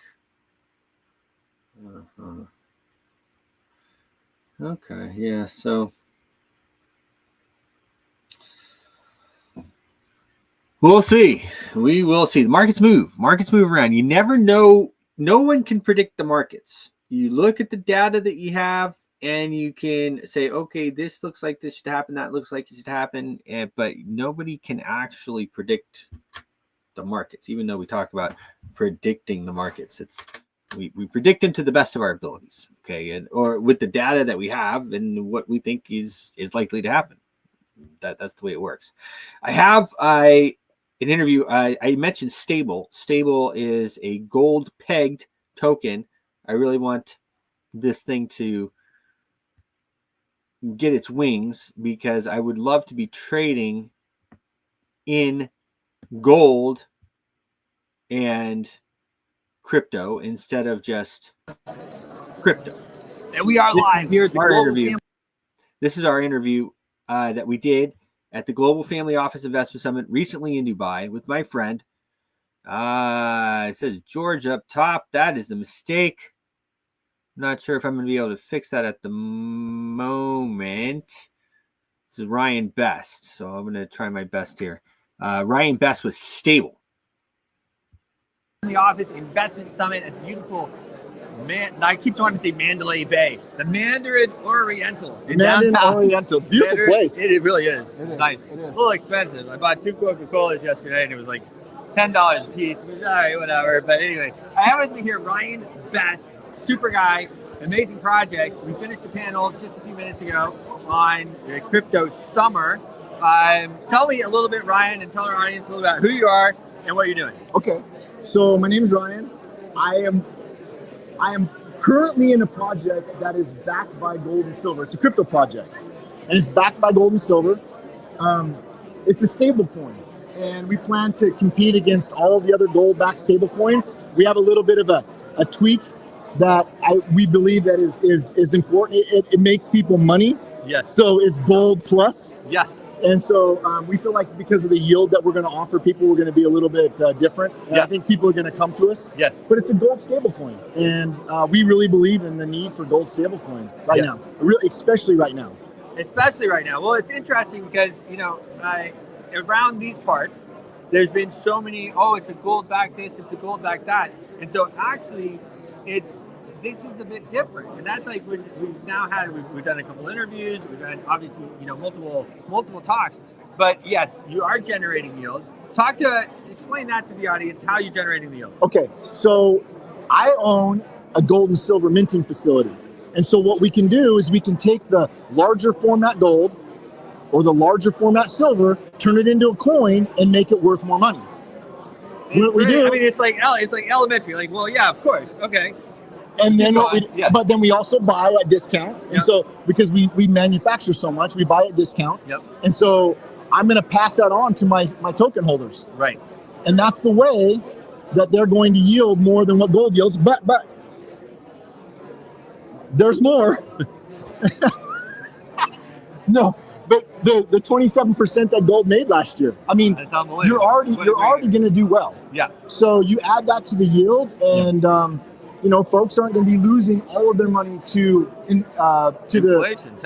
[SPEAKER 1] Okay, yeah, so we'll see. We will see. The markets move. Markets move around. You never know. No one can predict the markets. You look at the data that you have, and you can say, okay, this looks like this should happen. That looks like it should happen. But nobody can actually predict the markets, even though we talk about predicting the markets. We predict them to the best of our abilities, okay, or with the data that we have and what we think is likely to happen. That's the way it works. I have an interview. I mentioned Stable. Stable is a gold pegged token. I really want this thing to get its wings because I would love to be trading in gold and crypto instead of just crypto.
[SPEAKER 3] And we are live here at the Global
[SPEAKER 1] interview. This is our interview that we did at the Global Family Office Investment Summit recently in Dubai with my friend. It says George up top. That is a mistake. I'm not sure if I'm going to be able to fix that at the moment. This is Ryan Best, so I'm going to try my best here. Ryan Best with Stable.
[SPEAKER 3] The Office Investment Summit at beautiful, I keep wanting to say Mandalay Bay, the Mandarin Oriental in downtown.
[SPEAKER 4] Oriental, beautiful place.
[SPEAKER 3] It really is. It's nice. It is. A little expensive. I bought 2 Coca-Colas yesterday, and it was like $10 a piece. It was all right, whatever. But anyway, I have with me here Ryan Best, super guy, amazing project. We finished the panel just a few minutes ago on the crypto summer. Tell me a little bit, Ryan, and tell our audience a little about who you are and what you're doing.
[SPEAKER 4] Okay. So my name is Ryan. I am currently in a project that is backed by gold and silver. It's a crypto project, and it's backed by gold and silver. It's a stable coin, and we plan to compete against all of the other gold-backed stable coins. We have a little bit of a tweak that we believe that is important. It makes people money.
[SPEAKER 3] Yes.
[SPEAKER 4] So it's gold plus.
[SPEAKER 3] Yes.
[SPEAKER 4] And so we feel like because of the yield that we're going to offer people, we're going to be a little bit different. And I think people are going to come to us.
[SPEAKER 3] Yes.
[SPEAKER 4] But it's a gold stablecoin. And we really believe in the need for gold stablecoin right now, especially right now.
[SPEAKER 3] Especially right now. Well, it's interesting because, around these parts, there's been so many, it's a gold back this, it's a gold back that. And so actually, this is a bit different, and that's like we've done a couple interviews, we've done obviously multiple talks, but yes, you are generating yield. Explain that to the audience, how you're generating the yield.
[SPEAKER 4] Okay, so I own a gold and silver minting facility, and so what we can do is we can take the larger format gold or the larger format silver, turn it into a coin, and make it worth more money. What we do,
[SPEAKER 3] I mean, it's like elementary. Like, well, yeah, of course, okay.
[SPEAKER 4] And then but then we also buy at discount. And so because we manufacture so much, we buy at discount.
[SPEAKER 3] Yep.
[SPEAKER 4] And so I'm going to pass that on to my token holders.
[SPEAKER 3] Right.
[SPEAKER 4] And that's the way that they're going to yield more than what gold yields. But there's more. No, but the 27% that gold made last year. I mean, you're already going to do well.
[SPEAKER 3] Yeah.
[SPEAKER 4] So you add that to the yield, and folks aren't going to be losing all of their money to inflation.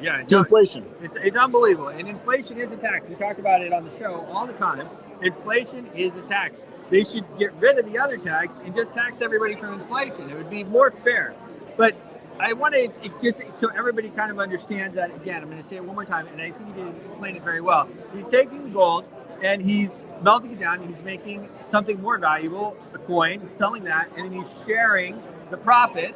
[SPEAKER 3] Yeah,
[SPEAKER 4] to inflation.
[SPEAKER 3] It's unbelievable, and inflation is a tax. We talk about it on the show all the time. Inflation is a tax. They should get rid of the other tax and just tax everybody from inflation. It would be more fair. But I want to just so everybody kind of understands that. Again, I'm going to say it one more time, and I think he did explain it very well. He's taking gold and he's melting it down, and he's making something more valuable, a coin, selling that, and then he's sharing the profit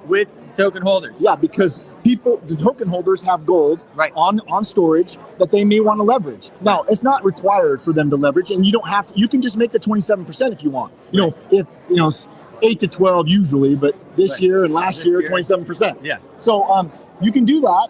[SPEAKER 3] with token holders.
[SPEAKER 4] Yeah, because the token holders have gold on storage that they may want to leverage. Now, it's not required for them to leverage, and you don't have to. You can just make the 27% if you want. 8 to 12 usually, but this
[SPEAKER 3] Right.
[SPEAKER 4] year and last
[SPEAKER 3] This
[SPEAKER 4] year,
[SPEAKER 3] year.
[SPEAKER 4] 27%.
[SPEAKER 3] Yeah.
[SPEAKER 4] So you can do that,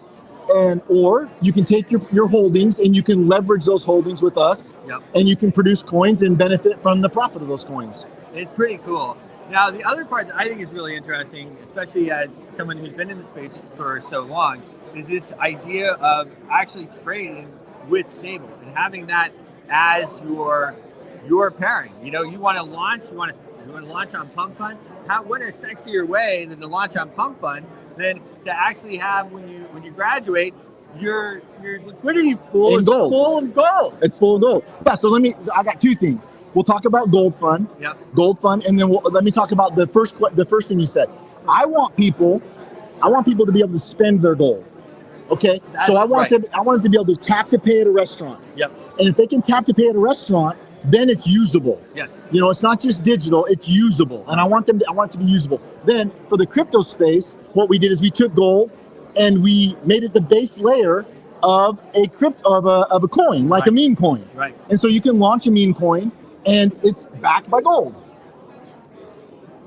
[SPEAKER 4] or you can take your holdings and you can leverage those holdings with us,
[SPEAKER 3] Yep.
[SPEAKER 4] and you can produce coins and benefit from the profit of those coins.
[SPEAKER 3] It's pretty cool. Now, the other part that I think is really interesting, especially as someone who's been in the space for so long, is this idea of actually trading with stable and having that as your pairing. You know, you want to launch, you want to launch on Pump Fund. What a sexier way than to launch on Pump Fund than to actually have when you graduate your liquidity pool
[SPEAKER 4] In
[SPEAKER 3] is
[SPEAKER 4] gold.
[SPEAKER 3] full of gold.
[SPEAKER 4] It's full of gold. Yeah. So I got two things. We'll talk about gold fund.
[SPEAKER 3] Yep.
[SPEAKER 4] Gold fund, and then let me talk about the first thing you said. I want people to be able to spend their gold. Okay. So I want them to be able to tap to pay at a restaurant.
[SPEAKER 3] Yep.
[SPEAKER 4] And if they can tap to pay at a restaurant, then it's usable.
[SPEAKER 3] Yes.
[SPEAKER 4] You know, it's not just digital, it's usable. And I want it to be usable. Then for the crypto space, what we did is we took gold and we made it the base layer of a coin, like a meme coin.
[SPEAKER 3] Right.
[SPEAKER 4] And so you can launch a meme coin and it's backed by gold.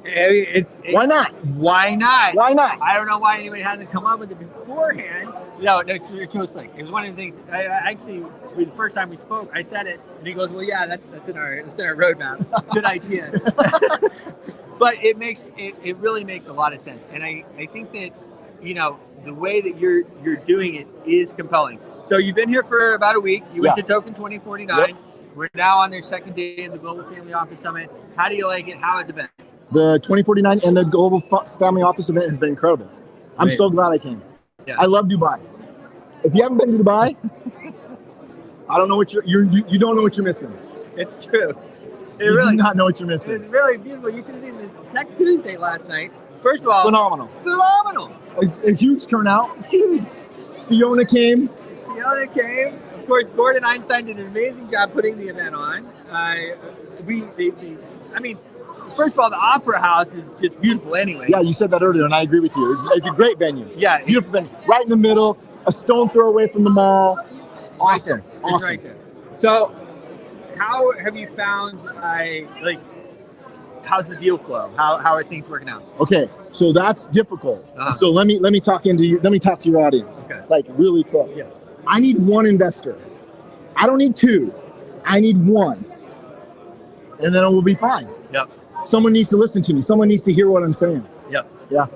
[SPEAKER 4] Why not?
[SPEAKER 3] Why not?
[SPEAKER 4] Why not?
[SPEAKER 3] I don't know why anybody hasn't come up with it beforehand. No, it's too slick. It was one of the things. I actually, the first time we spoke, I said it, and he goes, "Well, yeah, that's in our roadmap. Good idea." But it really makes a lot of sense, and I think that, you know, the way that you're doing it is compelling. So you've been here for about a week. You went to Token 2049.
[SPEAKER 4] Yep.
[SPEAKER 3] We're now on their second day of the Global Family Office Summit. How do you like it? How has it been?
[SPEAKER 4] The 2049 and the Global Family Office event has been incredible. I'm so glad I came.
[SPEAKER 3] Yeah.
[SPEAKER 4] I love Dubai. If you haven't been to Dubai, I don't know what you don't know what you're missing.
[SPEAKER 3] It's true.
[SPEAKER 4] You do not know what you're missing.
[SPEAKER 3] It's really beautiful. You should have seen the Tech Tuesday last night. First of all,
[SPEAKER 4] Phenomenal. A huge turnout.
[SPEAKER 3] Huge.
[SPEAKER 4] Fiona came.
[SPEAKER 3] Of course, Gordon Einstein did an amazing job putting the event on. First of all, the Opera House is just beautiful anyway.
[SPEAKER 4] Yeah, you said that earlier, and I agree with you. It's a great venue.
[SPEAKER 3] Yeah.
[SPEAKER 4] Beautiful venue. Right in the middle, a stone throw away from the mall. Awesome.
[SPEAKER 3] Right there. It's
[SPEAKER 4] Awesome.
[SPEAKER 3] right there. So, how have you found, how's the deal flow? How are things working out?
[SPEAKER 4] Okay, so that's difficult.
[SPEAKER 3] Uh-huh.
[SPEAKER 4] So let me talk to your audience.
[SPEAKER 3] Okay.
[SPEAKER 4] Like really quick.
[SPEAKER 3] Yeah.
[SPEAKER 4] I need one investor. I don't need two. I need one. And then it will be fine.
[SPEAKER 3] Yep.
[SPEAKER 4] Someone needs to listen to me. Someone needs to hear what I'm saying.
[SPEAKER 3] Yep.
[SPEAKER 4] Yeah.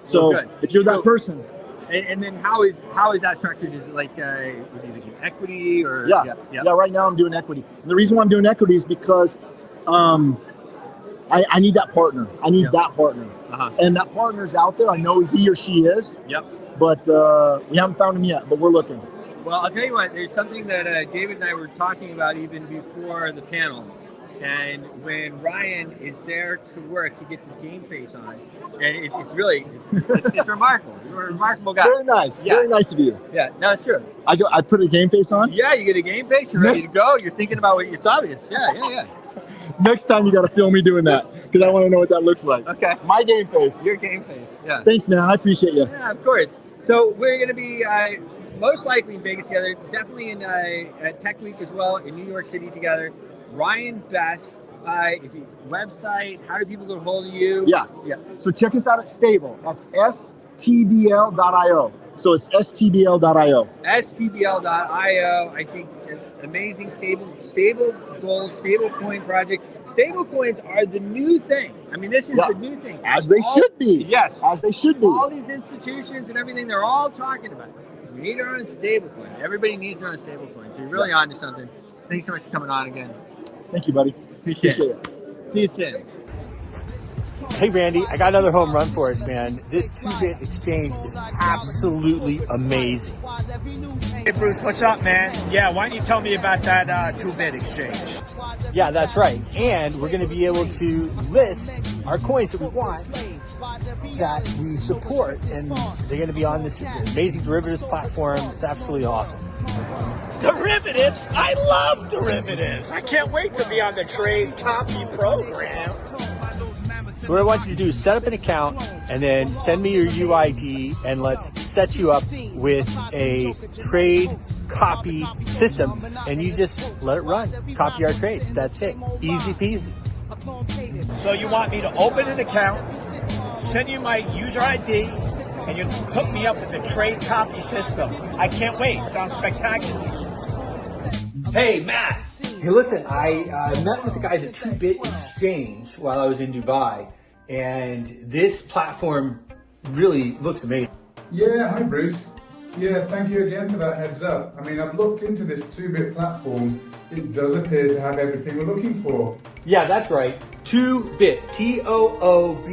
[SPEAKER 4] So
[SPEAKER 3] Well, good.
[SPEAKER 4] if you're that person.
[SPEAKER 3] And then how is that structured? Is it like is it like equity or?
[SPEAKER 4] Yeah. Right now I'm doing equity. And the reason why I'm doing equity is because I need that partner. I need that partner.
[SPEAKER 3] Uh-huh.
[SPEAKER 4] And that partner's out there. I know he or she is.
[SPEAKER 3] Yep.
[SPEAKER 4] But we haven't found him yet, but we're looking.
[SPEAKER 3] Well, I'll tell you what, there's something that David and I were talking about even before the panel. And when Ryan is there to work, he gets his game face on. And it's really remarkable. You're a remarkable guy.
[SPEAKER 4] Very nice.
[SPEAKER 3] Yeah.
[SPEAKER 4] Very nice of you.
[SPEAKER 3] Yeah, no, it's true.
[SPEAKER 4] I put a game face on?
[SPEAKER 3] Yeah, you get a game face, you're ready to go, you're thinking about what it's obvious. Yeah.
[SPEAKER 4] Next time you got to film me doing that because I want to know what that looks like.
[SPEAKER 3] Okay.
[SPEAKER 4] My game face.
[SPEAKER 3] Your game face, yeah.
[SPEAKER 4] Thanks, man. I appreciate you.
[SPEAKER 3] Yeah, of course. So we're going to be most likely in Vegas together, definitely in Tech Week as well, in New York City together. Ryan Best, if you website, how do people get a hold of you?
[SPEAKER 4] Yeah. So check us out at Stable. That's stbl.io. So it's stbl.io.
[SPEAKER 3] stbl.io. I think amazing stable gold, stable coin project. Stable coins are the new thing. I mean, this is the new thing.
[SPEAKER 4] As they should be.
[SPEAKER 3] Yes.
[SPEAKER 4] As they should be.
[SPEAKER 3] All these institutions and everything, they're all talking about it. We need our own stable coin. Everybody needs their own stable coin. So you're really on to something. Thanks so much for coming on again.
[SPEAKER 4] Thank you, buddy.
[SPEAKER 3] Appreciate it. See you soon.
[SPEAKER 5] Hey Randy, I got another home run for us, man. This 2-bit exchange is absolutely amazing.
[SPEAKER 6] Hey Bruce, what's up, man? Yeah, why don't you tell me about that 2-bit exchange?
[SPEAKER 5] Yeah, that's right. And we're going to be able to list our coins that we want, that we support, and they're going to be on this amazing derivatives platform. It's absolutely awesome.
[SPEAKER 6] Derivatives? I love derivatives. I can't wait to be on the trade copy program.
[SPEAKER 5] So what I want you to do is set up an account and then send me your UID and let's set you up with a trade copy system and you just let it run. Copy our trades. That's it. Easy peasy.
[SPEAKER 6] So you want me to open an account, send you my user ID, and you can hook me up with the trade copy system. I can't wait. Sounds spectacular.
[SPEAKER 5] Hey, Matt. Hey, listen, I met with the guys at 2-Bit Exchange while I was in Dubai, and this platform really looks amazing.
[SPEAKER 2] Yeah, hi Bruce. Yeah, thank you again for that heads up. I mean, I've looked into this 2-bit platform. It does appear to have everything we're looking for.
[SPEAKER 5] Yeah, that's right. 2-Bit, Toobit.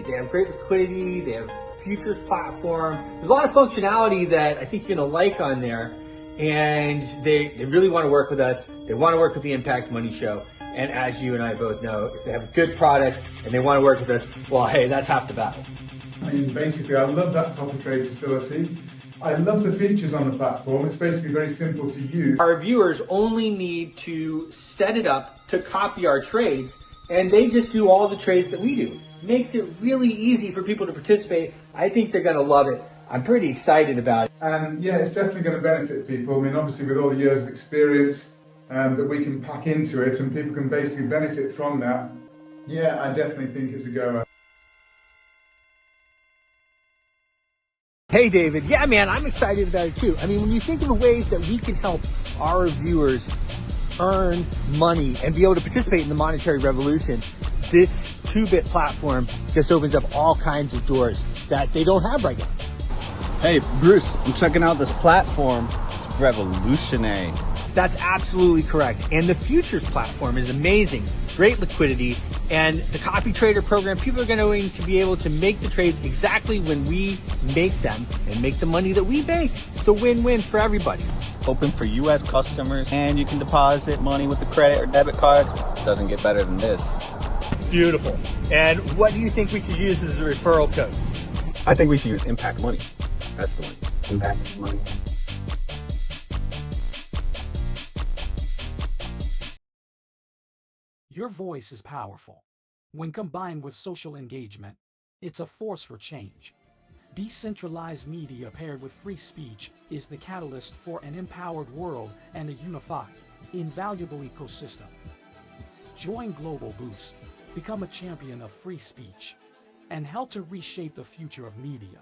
[SPEAKER 5] They have great liquidity. They have futures platform. There's a lot of functionality that I think you're going to like on there. And they really want to work with us. They want to work with the Impact Money Show. And as you and I both know, if they have a good product and they want to work with us, well, hey, that's half the battle.
[SPEAKER 2] I mean, basically, I love that copy trade facility. I love the features on the platform. It's basically very simple to use.
[SPEAKER 5] Our viewers only need to set it up to copy our trades, and they just do all the trades that we do. Makes it really easy for people to participate. I think they're going to love it. I'm pretty excited about it.
[SPEAKER 2] And yeah, it's definitely going to benefit people. I mean, obviously, with all the years of experience that we can pack into it, and people can basically benefit from that. Yeah, I definitely think it's a goer.
[SPEAKER 5] Hey, David. Yeah, man, I'm excited about it too. I mean, when you think of the ways that we can help our viewers earn money and be able to participate in the monetary revolution, this 2-Bit platform just opens up all kinds of doors that they don't have right now.
[SPEAKER 7] Hey, Bruce, I'm checking out this platform. It's revolutionary.
[SPEAKER 5] That's absolutely correct. And the futures platform is amazing. Great liquidity. And the copy trader program, people are going to be able to make the trades exactly when we make them and make the money that we make. It's a win-win for everybody.
[SPEAKER 7] Open for U.S. customers, and you can deposit money with a credit or debit card. Doesn't get better than this.
[SPEAKER 5] Beautiful. And what do you think we should use as a referral code?
[SPEAKER 7] I think we should use Impact Money. That's the one. Impact Money.
[SPEAKER 8] Your voice is powerful. When combined with social engagement, it's a force for change. Decentralized media paired with free speech is the catalyst for an empowered world and a unified, invaluable ecosystem. Join Global Boost, become a champion of free speech, and help to reshape the future of media.